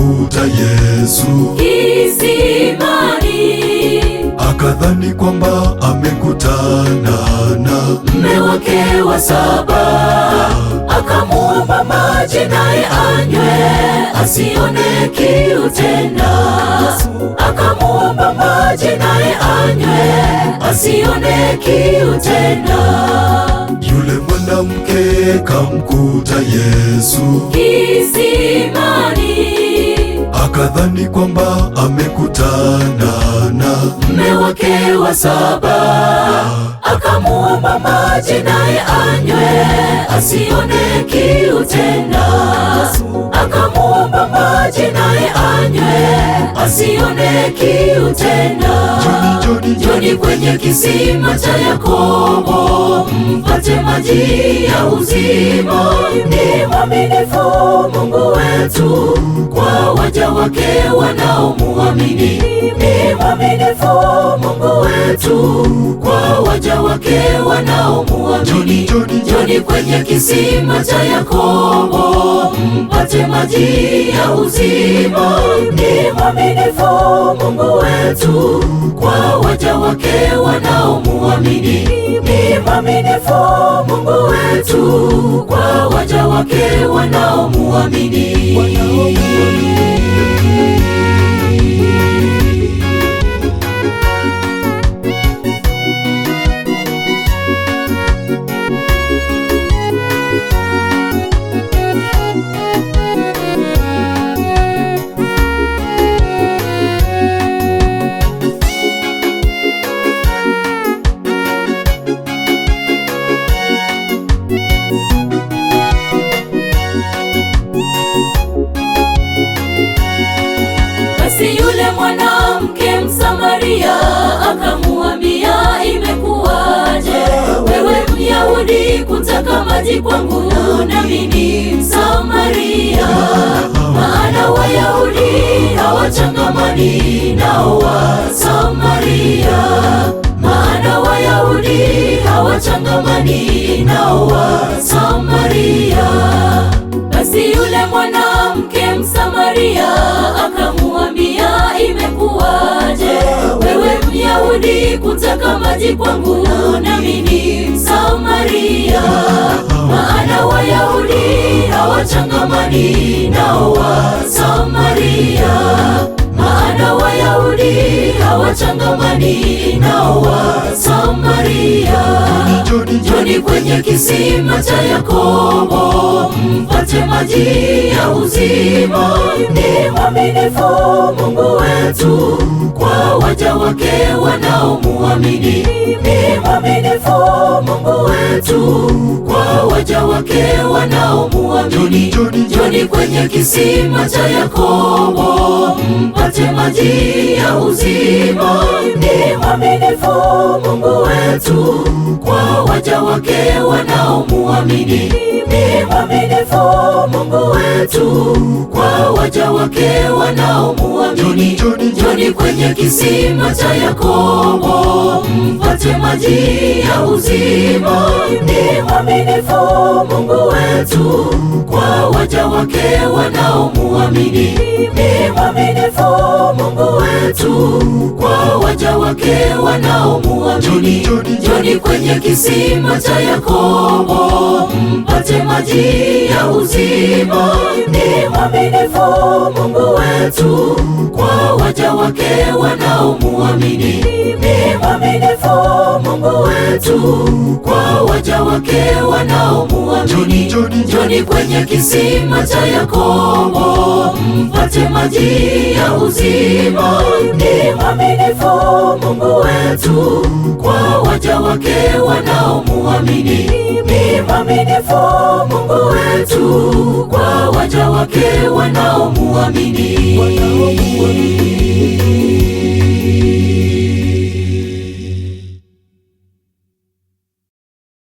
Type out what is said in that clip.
kamkuta Yesu kisimani, akadhani kwamba amekutana na mume wake wa saba. Akamuomba maji naye anywe, asione kiu tena. Akamuomba maji naye anywe, asione kiu tena. Yule mwanamke kamkuta Yesu kisimani, akadhani kwamba amekutana na mume wake wa saba. Akamuomba maji naye anywe, asione kiu tena. Akamuomba maji naye anywe, asione kiu tena. Njoni kwenye kisima cha Yakobo, mpate maji ya uzima. Ni mwaminifu Mungu wetu kwa waja wake wanaomuamini. Ni mwaminifu Mungu wetu kwa waja wake wanaomuamini. Njoni kwenye kisima cha Yakobo, mpate maji ya uzima. Ni mwaminifu Mungu wetu kwa waja wake wanaomuamini. Ni mwaminifu Mungu wetu kwa waja wake wanaomuamini. Basi yule mwanamke Msamaria akamuambia, imekuwaje wewe Myahudi kutaka maji kwangu, nami ni Msamaria? Maana Wayahudi hawachangamani nao Wasamaria. Maana Wayahudi hawachangamani nao Wasamaria. Basi yule mwanamke Msamaria akamuambia, imekuwaje wewe Myahudi kutaka maji kwangu, nami ni Msamaria? Maana Wayahudi hawachangamani nao Wasamaria. Maana Wayahudi hawachangamani nao Wasamaria. Njoni kwenye kisima cha Yakobo, mpate maji ya uzima. Ni mwaminifu Mungu wetu kwa waja wake wanaomuamini. Ni mwaminifu Mungu wetu kwa waja wake wanaomuamini. Njoni kwenye kisima cha Yakobo, mpate maji ya uzima. Ni mwaminifu Mungu wetu kwa waja wake wanaomuamini. Ni mwaminifu Mungu wetu kwa waja wake wanaomuamini. Njoni kwenye kisima cha Yakobo, mpate maji ya uzima. Ni mwaminifu Mungu wetu kwa waja wake wanaomuamini. Ni mwaminifu Mungu wetu kwa waja wake wanaomuamini. Njoni kwenye kisima cha Yakobo, mpate maji ya uzima. Ni mwaminifu Mungu wetu kwa waja wake wanaomuamini. Ni mwaminifu Mungu wetu kwa waja wake wanaomuamini. Njoni kwenye kisima cha Yakobo, mpate maji ya uzima. Ni mwaminifu Mungu wetu kwa waja wake wanaomuamini. Ni mwaminifu Mungu wetu kwa waja wake wanaomuamini.